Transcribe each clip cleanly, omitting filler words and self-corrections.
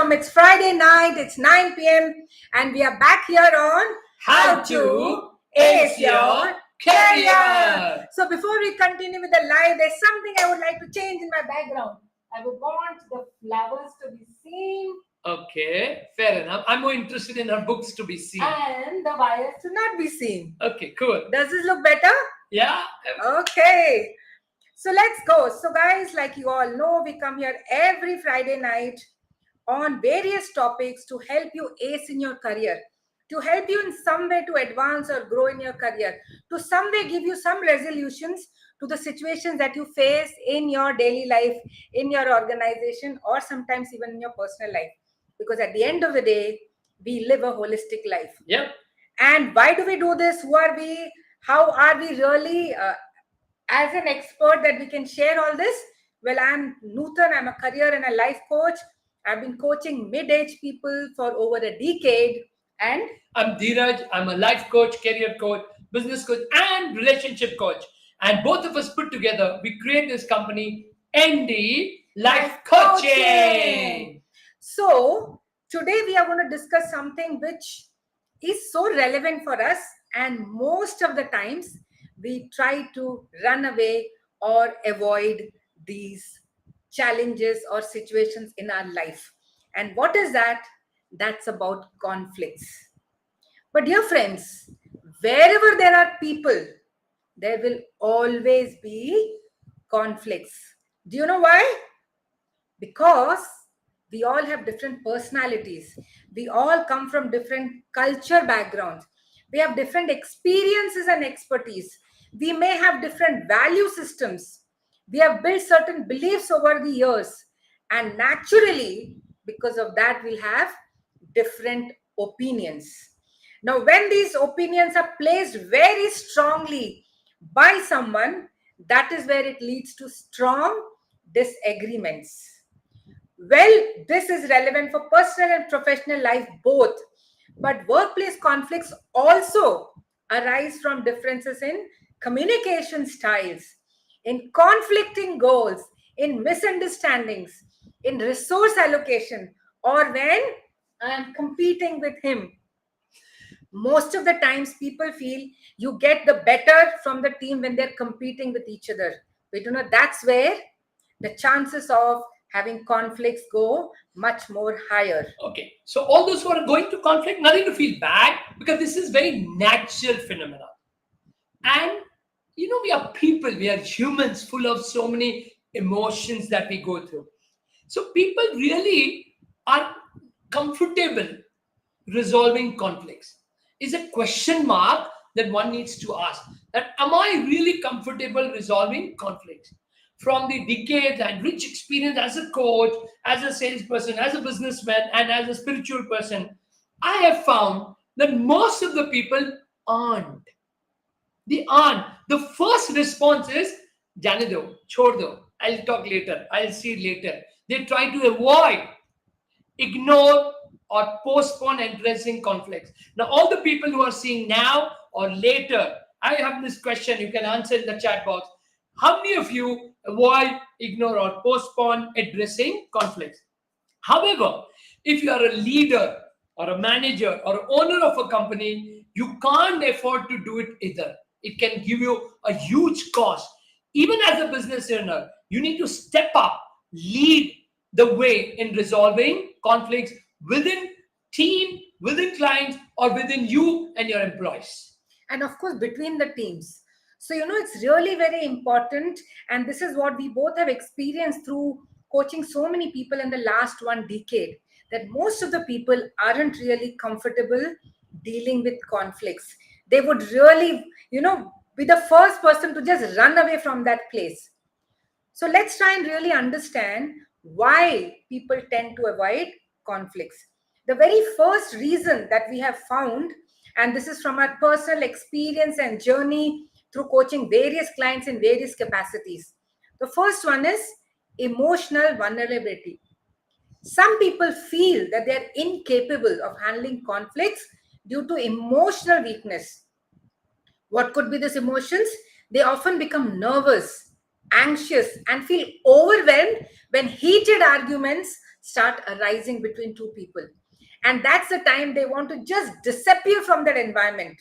welcome. It's Friday night, it's 9 p.m. and we are back here on How to Ace Your Career. So before we continue with the live, there's something I would like to change in my background. I would want the flowers to be seen. Okay, fair enough. I'm more interested in our books to be seen. And the wires to not be seen. Okay, cool. Does this look better? Yeah. Okay. So let's go. So guys, like you all know, we come here every Friday night on various topics to help you ace in your career, to help you in some way to advance or grow in your career, to some way give you some resolutions to the situations that you face in your daily life, in your organization, or sometimes even in your personal life. Because at the end of the day, we live a holistic life. Yep. And why do we do this? Who are we? How are we really as an expert that we can share all this? Well, I'm Nutan. I'm a career and a life coach. I've been coaching mid-age people for over a decade. And I'm Dheeraj. I'm a life coach, career coach, business coach, and relationship coach. And both of us put together, we create this company, ND Life Coaching. So today we are going to discuss something which is so relevant for us, and most of the times we try to run away or avoid these challenges or situations in our life. And what is that? That's about conflicts. But dear friends, wherever there are people, there will always be conflicts. Do you know why? Because we all have different personalities. We all come from different culture backgrounds. We have different experiences and expertise. We may have different value systems. We have built certain beliefs over the years. And naturally, because of that, we'll have different opinions. Now, when these opinions are placed very strongly by someone, that is where it leads to strong disagreements. Well, this is relevant for personal and professional life both. But workplace conflicts also arise from differences in communication styles, in conflicting goals, in misunderstandings, in resource allocation, or when I am competing with him. Most of the times people feel you get the better from the team when they're competing with each other. But that's where the chances of having conflicts go much more higher. Okay, so all those who are going to conflict, nothing to feel bad, because this is very natural phenomena. And we are people, we are humans full of so many emotions that we go through. So people really are comfortable resolving conflicts. Is a question mark that one needs to ask, that am I really comfortable resolving conflicts? From the decades and rich experience as a coach, as a salesperson, as a businessman, and as a spiritual person, I have found that most of the people aren't. They aren't. The first response is, Jane do, chhod do, I'll talk later, I'll see later. They try to avoid, ignore, or postpone addressing conflicts. Now, all the people who are seeing now or later, I have this question, you can answer in the chat box. How many of you avoid, ignore, or postpone addressing conflicts? However, if you are a leader or a manager or owner of a company, you can't afford to do it either. It can give you a huge cost. Even as a business owner, you need to step up, lead the way in resolving conflicts within team, within clients, or within you and your employees. And of course, between the teams. So, it's really very important. And this is what we both have experienced through coaching so many people in the last 1 decade, that most of the people aren't really comfortable dealing with conflicts. They would really, be the first person to just run away from that place. So let's try and really understand why people tend to avoid conflicts. The very first reason that we have found, and this is from our personal experience and journey through coaching various clients in various capacities. The first one is emotional vulnerability. Some people feel that they are incapable of handling conflicts due to emotional weakness. What could be these emotions? They often become nervous, anxious, and feel overwhelmed when heated arguments start arising between two people. And that's the time they want to just disappear from that environment.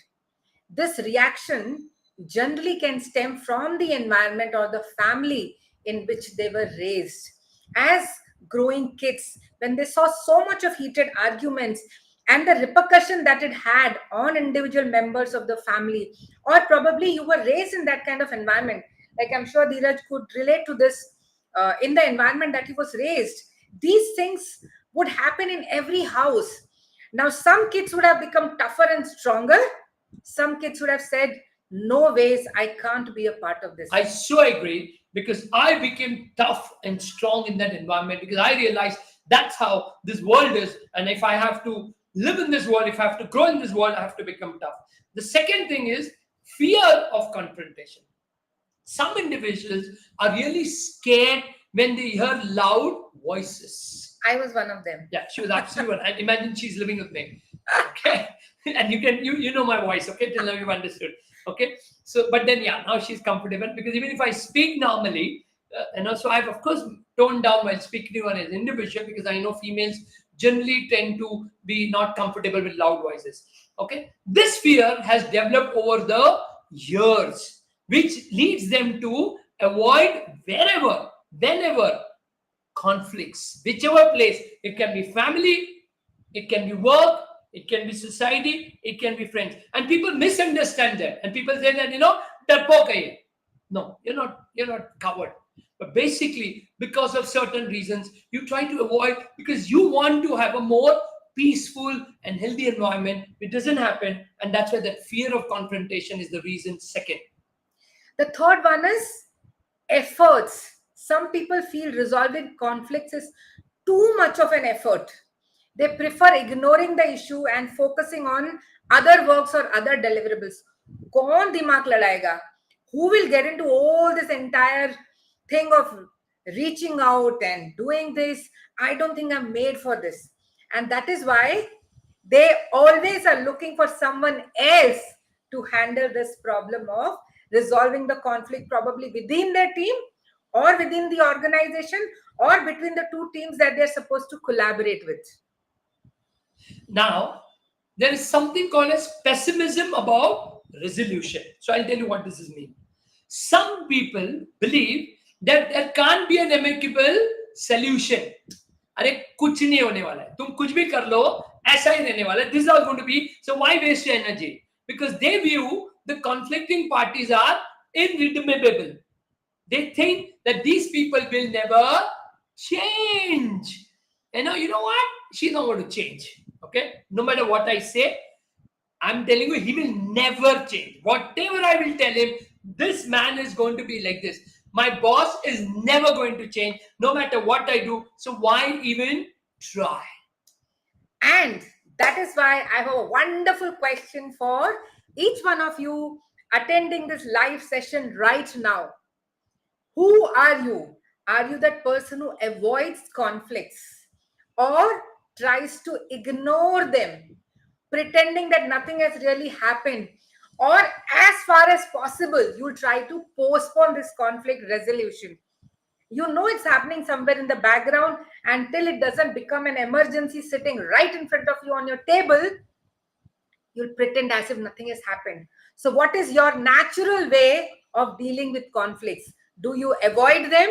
This reaction generally can stem from the environment or the family in which they were raised. As growing kids, when they saw so much of heated arguments and the repercussion that it had on individual members of the family, or probably you were raised in that kind of environment, like I'm sure Dheeraj could relate to this, in the environment that he was raised, these things would happen in every house. Now, some kids would have become tougher and stronger. Some kids would have said, no ways, I can't be a part of this. I so agree, because I became tough and strong in that environment, because I realized that's how this world is. And if I have to live in this world, if I have to grow in this world, I have to become tough. The second thing is fear of confrontation. Some individuals are really scared when they hear loud voices. I was one of them. Yeah, she was absolutely one. And imagine she's living with me. Okay. And you know my voice, okay, till now you've understood. Okay. So, but then yeah, now she's comfortable, because even if I speak normally, so I've of course toned down while speaking to one as individual, because I know females generally tend to be not comfortable with loud voices. Okay. This fear has developed over the years, which leads them to avoid whenever conflicts, whichever place. It can be family, it can be work, it can be society, it can be friends. And people misunderstand that. And people say that, darpoke hai. No, you're not covered. But basically, because of certain reasons, you try to avoid, because you want to have a more peaceful and healthy environment. It doesn't happen. And that's why that fear of confrontation is the reason. Second. The third one is efforts. Some people feel resolving conflicts is too much of an effort. They prefer ignoring the issue and focusing on other works or other deliverables. कौन दिमाग लड़ाएगा? Who will get into all this entire thing of reaching out and doing this? I don't think I'm made for this. And that is why they always are looking for someone else to handle this problem of resolving the conflict, probably within their team or within the organization or between the two teams that they're supposed to collaborate with. Now, there is something called as pessimism about resolution. So I'll tell you what this means. Some people believe that there can't be an amicable solution. अरे कुछ नहीं होने वाला है, तुम कुछ भी कर लो, ऐसा ही रहने वाला है. This is all going to be. So why waste your energy? Because they view the conflicting parties are irredeemable. They think that these people will never change. You know what? She's not going to change. Okay? No matter what I say, I'm telling you, he will never change. Whatever I will tell him, this man is going to be like this. My boss is never going to change, no matter what I do. So why even try? And that is why I have a wonderful question for each one of you attending this live session right now. Who are you? Are you that person who avoids conflicts or tries to ignore them, pretending that nothing has really happened? Or as far as possible, you'll try to postpone this conflict resolution. You know it's happening somewhere in the background until it doesn't become an emergency sitting right in front of you on your table. You'll pretend as if nothing has happened. So what is your natural way of dealing with conflicts? Do you avoid them?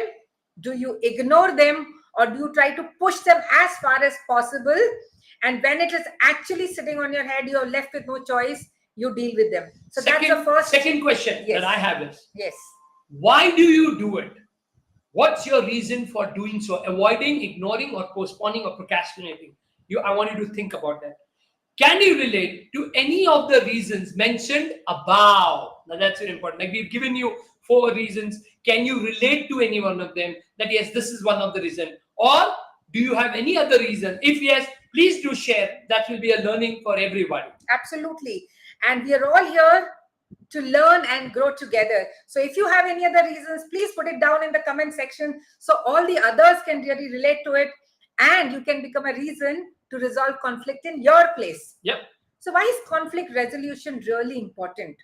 Do you ignore them? Or do you try to push them as far as possible? And when it is actually sitting on your head, you're left with no choice, you deal with them. So that's the first. Second question that I have is, yes, why do you do it? What's your reason for doing so? Avoiding, ignoring, or postponing, or procrastinating? I want you to think about that. Can you relate to any of the reasons mentioned above? Now that's very important. Like we've given you 4 reasons. Can you relate to any one of them? That yes, this is one of the reasons. Or do you have any other reason? If yes, please do share. That will be a learning for everybody. Absolutely. And we are all here to learn and grow together. So if you have any other reasons, please put it down in the comment section so all the others can really relate to it and you can become a reason to resolve conflict in your place. Yep. So why is conflict resolution really important?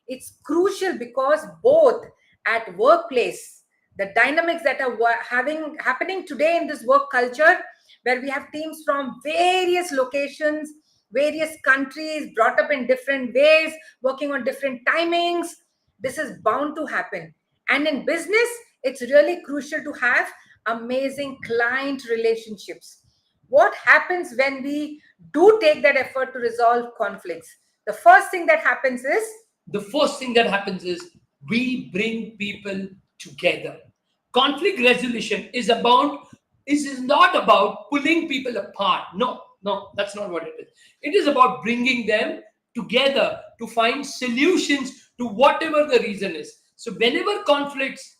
It's crucial because both at workplace, The dynamics that are having happening today in this work culture, where we have teams from various locations, various countries, brought up in different ways, working on different timings. This is bound to happen. And in business, it's really crucial to have amazing client relationships. What happens when we do take that effort to resolve conflicts? The first thing that happens is, The first thing that happens is we bring people together. Conflict resolution is not about pulling people apart. No, no, that's not what it is. It is about bringing them together to find solutions to whatever the reason is. So whenever conflicts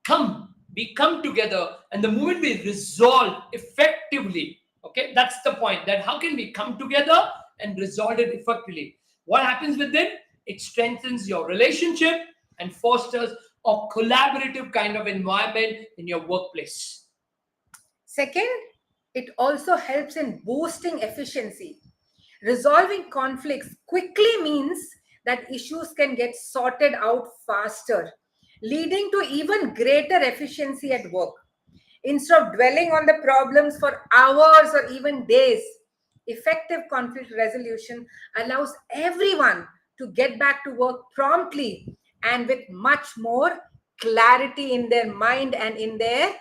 come, we come together, and the moment we resolve effectively, okay, that's the point. That how can we come together and resolve it effectively? What happens with it? It strengthens your relationship and fosters a collaborative kind of environment in your workplace. second, it also helps in boosting efficiency. Resolving conflicts quickly means that issues can get sorted out faster, leading to even greater efficiency at work. Instead of dwelling on the problems for hours or even days, effective conflict resolution allows everyone to get back to work promptly and with much more clarity in their mind and in their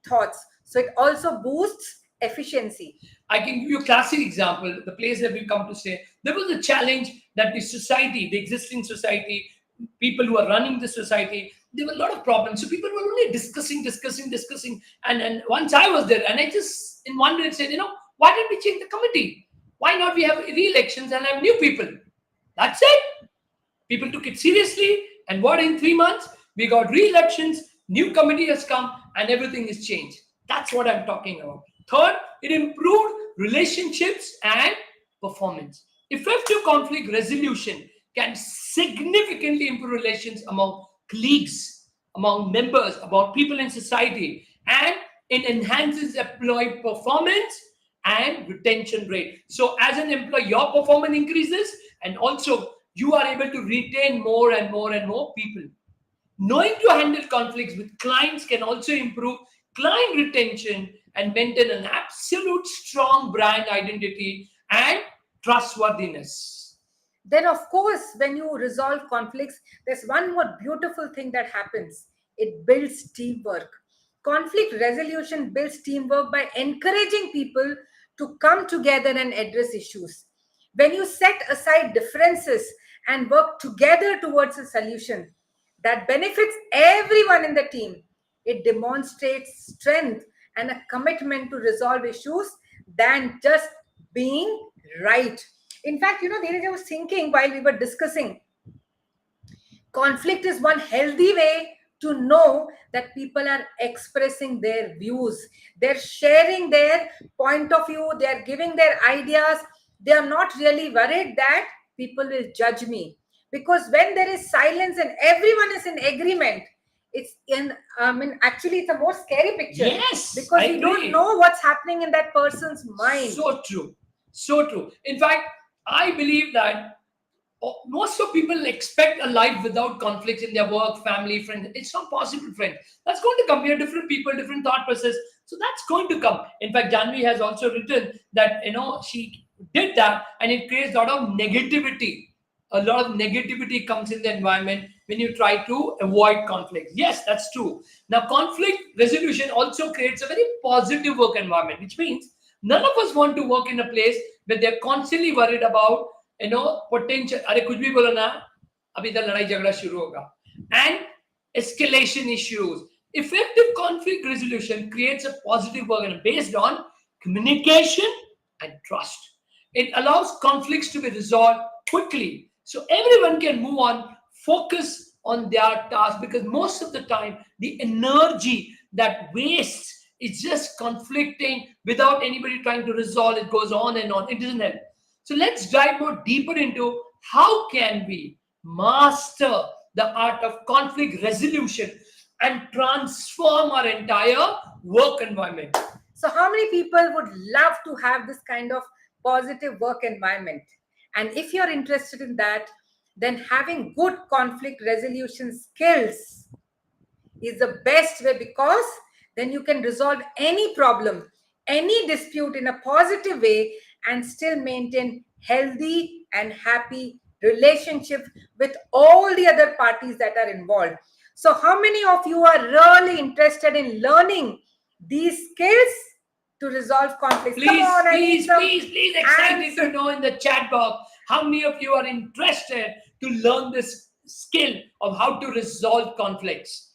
thoughts. So it also boosts efficiency. I can give you a classic example. The place that we come to say there was a challenge that the society, the existing society, people who are running the society, there were a lot of problems. So people were only discussing. And once I was there, and I just in one minute said, why did we change the committee? Why not we have re-elections and have new people? That's it. People took it seriously, and what in 3 months we got re-elections, new committee has come, and everything is changed. That's what I'm talking about. Third, it improved relationships and performance. Effective conflict resolution can significantly improve relations among colleagues, among members, about people in society, and it enhances employee performance and retention rate. So, as an employee, your performance increases, and also you are able to retain more and more and more people. Knowing to handle conflicts with clients can also improve client retention and maintain an absolute strong brand identity and trustworthiness. Then, of course, when you resolve conflicts, there's one more beautiful thing that happens: it builds teamwork. Conflict resolution builds teamwork by encouraging people to come together and address issues. When you set aside differences and work together towards a solution that benefits everyone in the team, it demonstrates strength and a commitment to resolve issues than just being right. In fact, Dheeraj, I was thinking while we were discussing, conflict is one healthy way to know that people are expressing their views. They're sharing their point of view, they're giving their ideas. They are not really worried that people will judge me. Because when there is silence and everyone is in agreement, actually, it's a more scary picture Yes, I because we don't agree. know what's happening in that person's mind. So true. So true. In fact, I believe that most of people expect a life without conflicts in their work, family, friends. It's not possible, friends. That's going to come. We are different people, different thought process. So that's going to come. In fact, Janvi has also written that she did that, and it creates a lot of negativity. A lot of negativity comes in the environment when you try to avoid conflict. Yes, that's true. Now, conflict resolution also creates a very positive work environment, which means none of us want to work in a place where they're constantly worried about potential अरे कुछ भी बोलो ना अभी इधर लड़ाई झगड़ा शुरू होगा and escalation issues. Effective conflict resolution creates a positive work environment based on communication and trust. It allows conflicts to be resolved quickly so everyone can move on, focus on their task, because most of the time the energy that wastes is just conflicting without anybody trying to resolve. It goes on and on. It doesn't help. So let's dive more deeper into how can we master the art of conflict resolution and transform our entire work environment. So, how many people would love to have this kind of positive work environment? And if you're interested in that, then having good conflict resolution skills is the best way, because then you can resolve any problem, any dispute in a positive way, and still maintain healthy and happy relationship with all the other parties that are involved. So how many of you are really interested in learning these skills to resolve conflicts? Come Please, on, I need please, some please, please, excited to answers. know in the chat box how many of you are interested to learn this skill of how to resolve conflicts.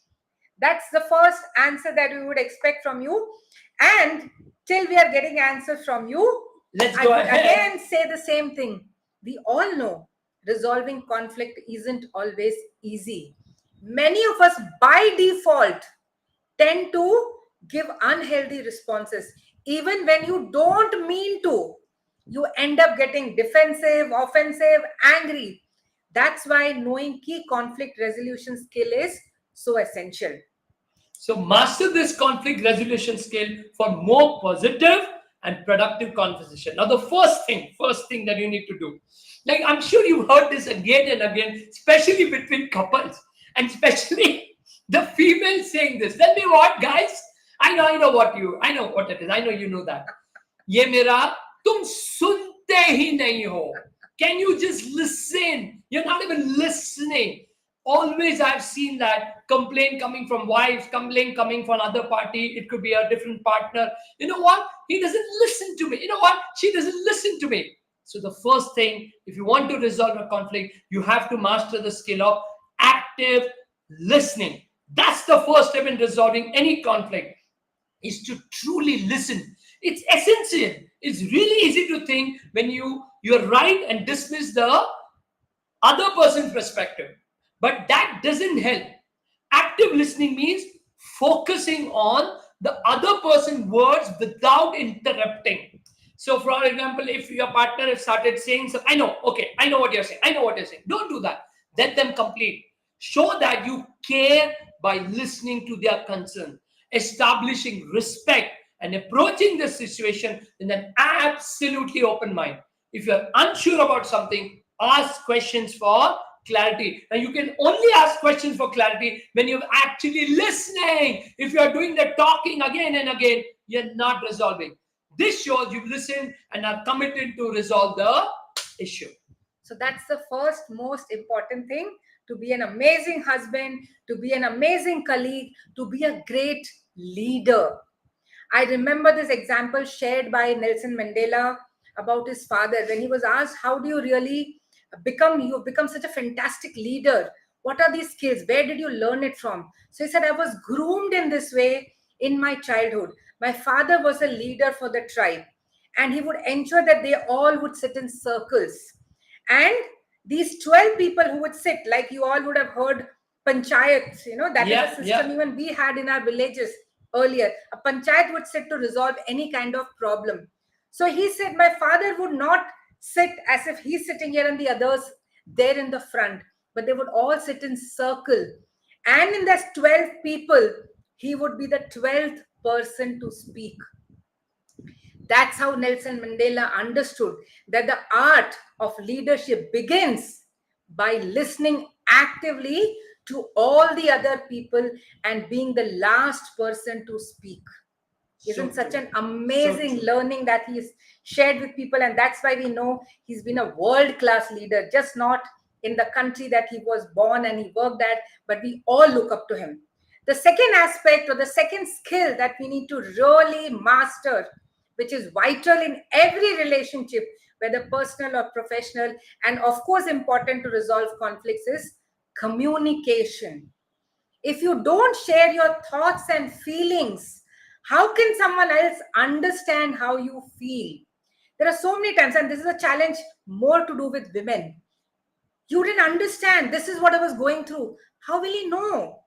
That's the first answer that we would expect from you. And till we are getting answers from you, Let's I go would ahead. again say the same thing. We all know resolving conflict isn't always easy. Many of us, by default, tend to give unhealthy responses. Even when you don't mean to, you end up getting defensive, offensive, angry. That's why knowing key conflict resolution skill is so essential. So master this conflict resolution skill for more positive and productive conversation. Now, the first thing that you need to do, like I'm sure you've heard this again and again, especially between couples, and especially the female saying this. Tell me what, guys? I know what it is. I know you know that. ये मेरा तुम सुनते ही नहीं हो. Can you just listen? You're not even listening. Always I've seen that complaint coming from wives, complaint coming from another party. It could be a different partner. You know what? He doesn't listen to me. You know what? She doesn't listen to me. So the first thing, if you want to resolve a conflict, you have to master the skill of active listening. That's the first step in resolving any conflict, is to truly listen. It's essential. It's really easy to think when you're right and dismiss the other person's perspective, but that doesn't help. Active listening means focusing on the other person's words without interrupting. So, for example, if your partner has started saying something, I know, okay, I know what you're saying, I know what you're saying. Don't do that. Let them complete. Show that you care by listening to their concern, establishing respect, and approaching the situation in an absolutely open mind. If you're unsure about something, ask questions for clarity. Now, you can only ask questions for clarity when you're actually listening. If you're doing the talking again and again, you're not resolving. This shows you've listened and are committed to resolve the issue. So that's the first most important thing, to be an amazing husband, to be an amazing colleague, to be a great leader. I remember this example shared by Nelson Mandela about his father when he was asked, how do you really you've become such a fantastic leader? What are these skills? Where did you learn it from? So he said, I was groomed in this way in my childhood. My father was a leader for the tribe, and he would ensure that they all would sit in circles. And these 12 people who would sit, like you all would have heard panchayats, that is a system even we had in our villages earlier. A panchayat would sit to resolve any kind of problem. So he said, my father would not sit as if he's sitting here and the others there in the front, but they would all sit in circle. And in those 12 people, he would be the 12th person to speak. That's how Nelson Mandela understood that the art of leadership begins by listening actively to all the other people and being the last person to speak. Isn't such an amazing learning that he's shared with people? And that's why we know he's been a world-class leader, just not in the country that he was born and he worked at, but we all look up to him. The second aspect, or the second skill that we need to really master, which is vital in every relationship, whether personal or professional, and of course important to resolve conflicts, is communication. If you don't share your thoughts and feelings, how can someone else understand how you feel? There are so many times, and this is a challenge more to do with women. You didn't understand. This is what I was going through. How will he know?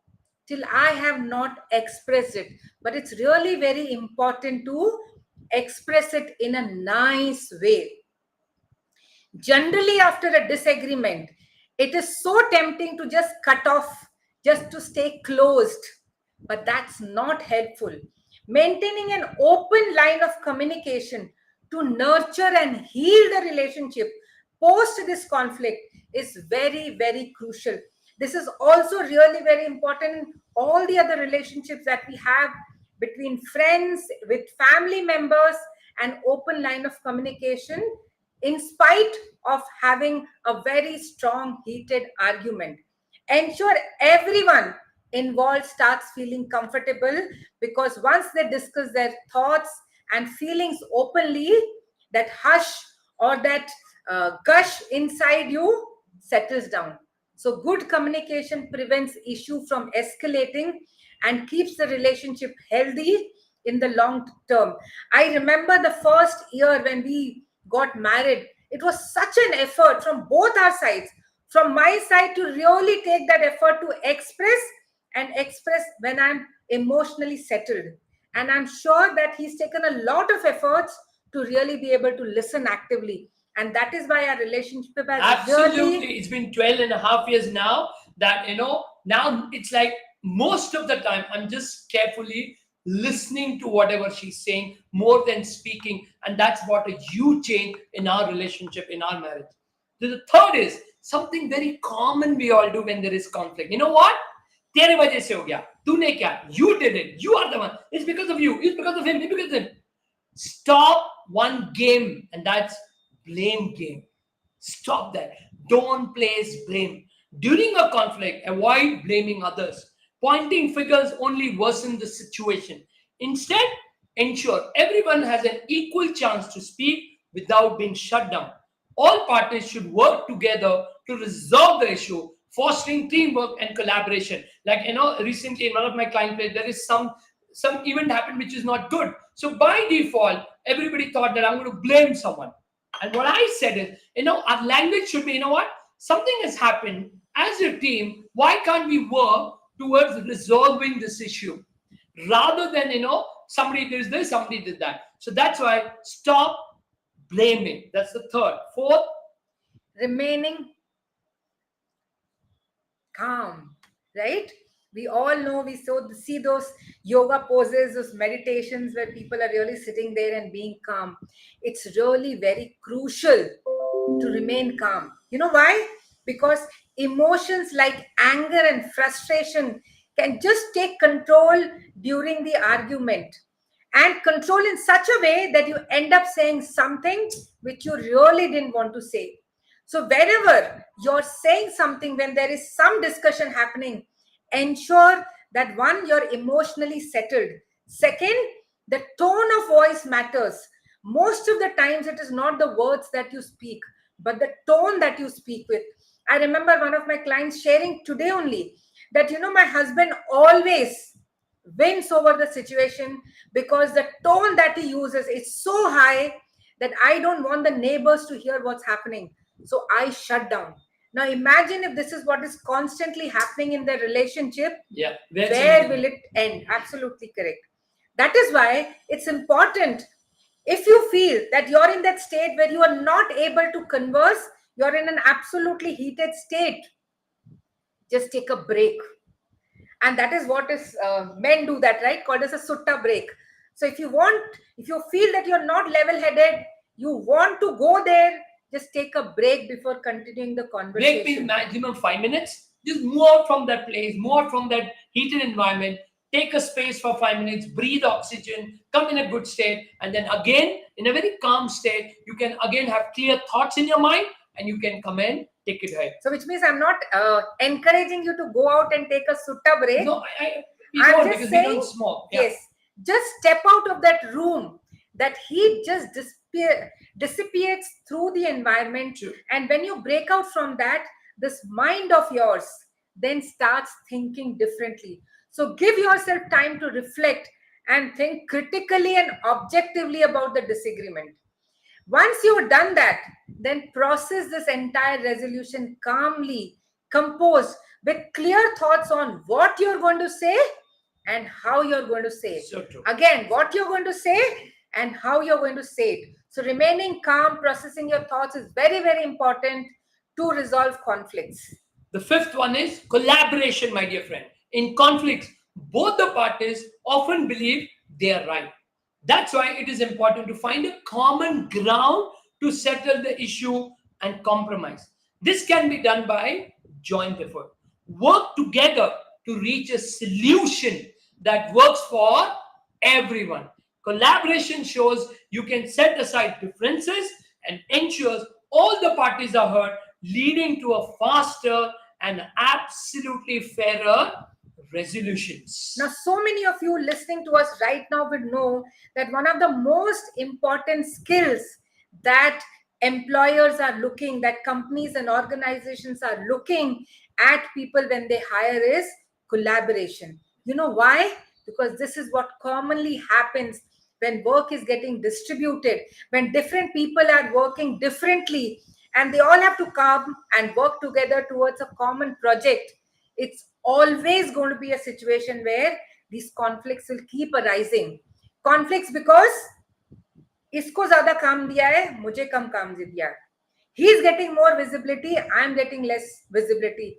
Till I have not expressed it. But it's really very important to express it in a nice way. Generally, after a disagreement, it is so tempting to just cut off, just to stay closed. But that's not helpful. Maintaining an open line of communication to nurture and heal the relationship post this conflict is very, very crucial. This is also really very important in all the other relationships that we have between friends, with family members, and open line of communication, in spite of having a very strong, heated argument. Ensure everyone involved starts feeling comfortable, because once they discuss their thoughts and feelings openly, that hush or that gush inside you settles down. So good communication prevents issue from escalating and keeps the relationship healthy in the long term. I remember the first year when we got married, it was such an effort from both our sides. From my side, to really take that effort to express when I'm emotionally settled. And I'm sure that he's taken a lot of efforts to really be able to listen actively. And that is why our relationship has really. Absolutely. It's been 12 and a half years now that, now it's like most of the time I'm just carefully listening to whatever she's saying more than speaking. And that's what a huge change in our relationship, in our marriage. The third is something very common we all do when there is conflict. You know what? तेरे वजह से हो गया, तूने क्या, you did it, you are the one, it's because of you, it's because of him, it's because of him. Stop one game, and that's blame game. Stop that. Don't place blame. During a conflict, avoid blaming others. Pointing fingers only worsen the situation. Instead, ensure everyone has an equal chance to speak without being shut down. All partners should work together to resolve the issue, fostering teamwork and collaboration. Like, recently in one of my client places, there is some event happened which is not good. So by default, everybody thought that I'm going to blame someone. And what I said is, our language should be, what? Something has happened as a team. Why can't we work towards resolving this issue? Rather than, somebody did this, somebody did that. So that's why stop blaming. That's the third. Fourth, remaining calm, right? We all know, see those yoga poses, those meditations where people are really sitting there and being calm. It's really very crucial to remain calm. You know why? Because emotions like anger and frustration can just take control during the argument, and control in such a way that you end up saying something which you really didn't want to say. So, wherever you're saying something, when there is some discussion happening, ensure that one, you're emotionally settled. Second, the tone of voice matters. Most of the times, it is not the words that you speak, but the tone that you speak with. I remember one of my clients sharing today only that, my husband always wins over the situation because the tone that he uses is so high that I don't want the neighbors to hear what's happening. So I shut down. Now imagine if this is what is constantly happening in their relationship. yeah, Where will it end? Absolutely correct. That is why it's important, if you feel that you're in that state where you are not able to converse, you're in an absolutely heated state, just take a break. And that is what is men do that, right, called as a sutta break. So if you feel that you're not level headed, you want to go there, just take a break before continuing the conversation. Break means maximum 5 minutes. Just move out from that place, move out from that heated environment. Take a space for 5 minutes, breathe oxygen, come in a good state, and then again, in a very calm state, you can again have clear thoughts in your mind, and you can come in, take it ahead. So, which means I'm not encouraging you to go out and take a sutta break. No, I'm just saying, we don't smoke. Yeah. Yes, just step out of that room. That heat just dissipates through the environment. True. And when you break out from that, this mind of yours then starts thinking differently. So give yourself time to reflect and think critically and objectively about the disagreement. Once you've done that, then process this entire resolution calmly, composed, with clear thoughts on what you're going to say and how you're going to say it. So true. Again, what you're going to say and how you're going to say it. So remaining calm, processing your thoughts is very, very important to resolve conflicts. The fifth one is collaboration, my dear friend. In conflicts, both the parties often believe they are right. That's why it is important to find a common ground to settle the issue and compromise. This can be done by joint effort. work together to reach a solution that works for everyone. Collaboration shows you can set aside differences and ensures all the parties are heard, leading to a faster and absolutely fairer resolutions. Now, so many of you listening to us right now would know that one of the most important skills that employers are looking, that companies and organizations are looking at people when they hire is collaboration. You know why? Because this is what commonly happens when work is getting distributed, when different people are working differently and they all have to come and work together towards a common project. It's always going to be a situation where these conflicts will keep arising. Conflicts because इसको ज्यादा काम दिया है, मुझे कम काम दिया है. He is getting more visibility, I am getting less visibility.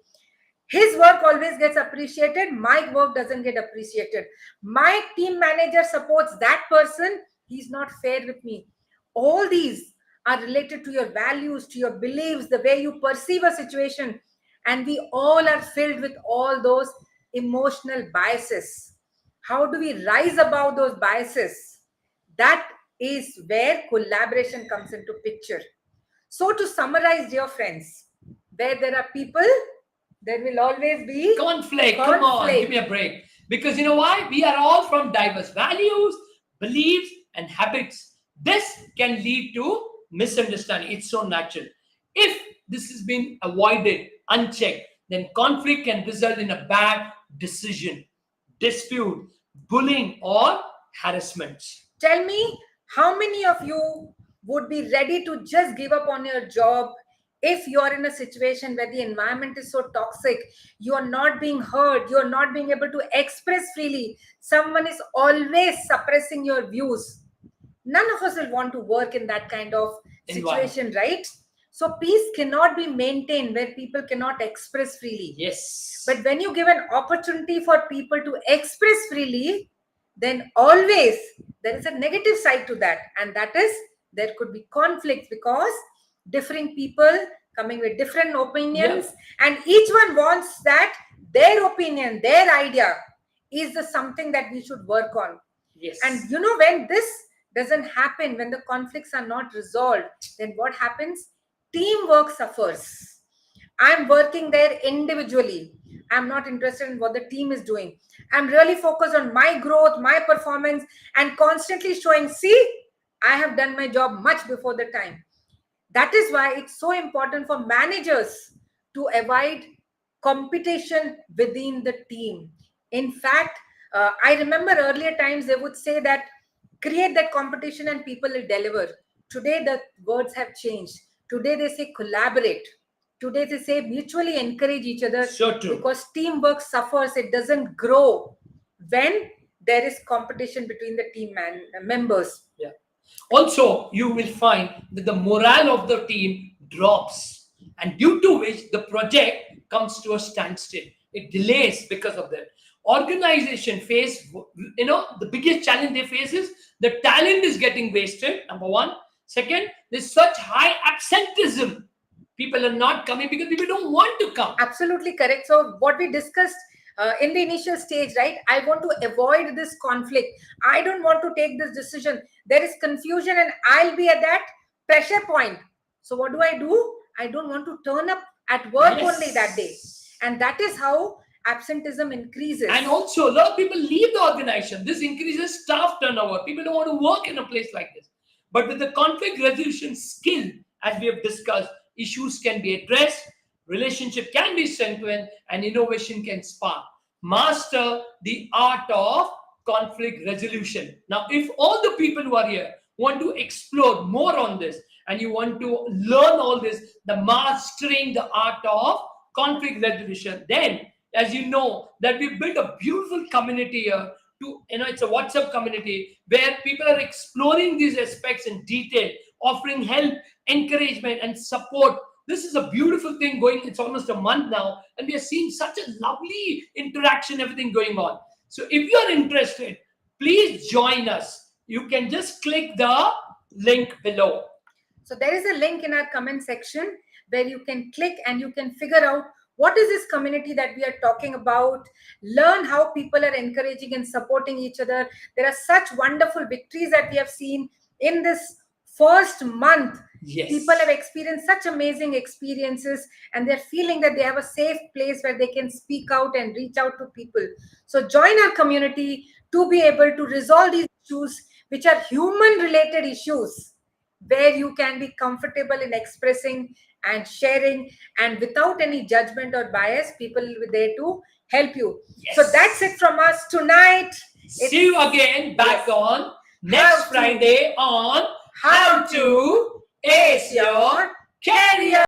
His work always gets appreciated, my work doesn't get appreciated. My team manager supports that person, he's not fair with me. All these are related to your values, to your beliefs, the way you perceive a situation, and we all are filled with all those emotional biases. How do we rise above those biases? That is where collaboration comes into picture. So to summarize, dear friends, where there are people, there will always be conflict. Come on, give me a break. Because you know why? We are all from diverse values, beliefs, and habits. This can lead to misunderstanding. It's so natural. If this has been avoided, unchecked, then conflict can result in a bad decision, dispute, bullying, or harassment. Tell me, how many of you would be ready to just give up on your job if you're in a situation where the environment is so toxic, you are not being heard, you're not being able to express freely, someone is always suppressing your views? None of us will want to work in that kind of situation, right? So peace cannot be maintained where people cannot express freely. Yes. But when you give an opportunity for people to express freely, then always there is a negative side to that, and that is there could be conflicts because different people coming with different opinions, and each one wants that their opinion, their idea is the something that we should work on. Yes. And you know, when this doesn't happen, when the conflicts are not resolved, then what happens? Teamwork suffers. I'm working there individually. I'm not interested in what the team is doing. I'm really focused on my growth, my performance, and constantly showing, see, I have done my job much before the time. That is why it's so important for managers to avoid competition within the team. In fact, I remember earlier times they would say that create that competition and people will deliver. Today, the words have changed. Today, they say collaborate. Today, they say mutually encourage each other. So true. Because teamwork suffers, it doesn't grow when there is competition between the team members. Yeah. Also, you will find that the morale of the team drops, and due to which the project comes to a standstill. It delays because of that. Organization face, the biggest challenge they face is the talent is getting wasted. Number one. Second, there's such high absenteeism. People are not coming because people don't want to come. Absolutely correct. So what we discussed in the initial stage, right? I want to avoid this conflict. I don't want to take this decision. There is confusion and I'll be at that pressure point. So what do? I don't want to turn up at work only that day. And that is how absenteeism increases. And also, a lot of people leave the organization. This increases staff turnover. People don't want to work in a place like this. But with the conflict resolution skill, as we have discussed, issues can be addressed, relationship can be strengthened, and innovation can spark. Master the art of conflict resolution. Now, if all the people who are here want to explore more on this and you want to learn all this, the mastering the art of conflict resolution, then as you know that we built a beautiful community here. It's a WhatsApp community where people are exploring these aspects in detail, offering help, encouragement, and support. This is a beautiful thing going. It's almost a month now, and we are seeing such a lovely interaction, everything going on. So if you are interested, please join us. You can just click the link below. So there is a link in our comment section where you can click and you can figure out what is this community that we are talking about, learn how people are encouraging and supporting each other. There are such wonderful victories that we have seen in this first month. Yes. People have experienced such amazing experiences, and they're feeling that they have a safe place where they can speak out and reach out to people. So join our community to be able to resolve these issues, which are human related issues, where you can be comfortable in expressing and sharing, and without any judgment or bias, people will be there to help you. Yes. So that's it from us tonight. See you again back on next Friday on How to Ace Your Career.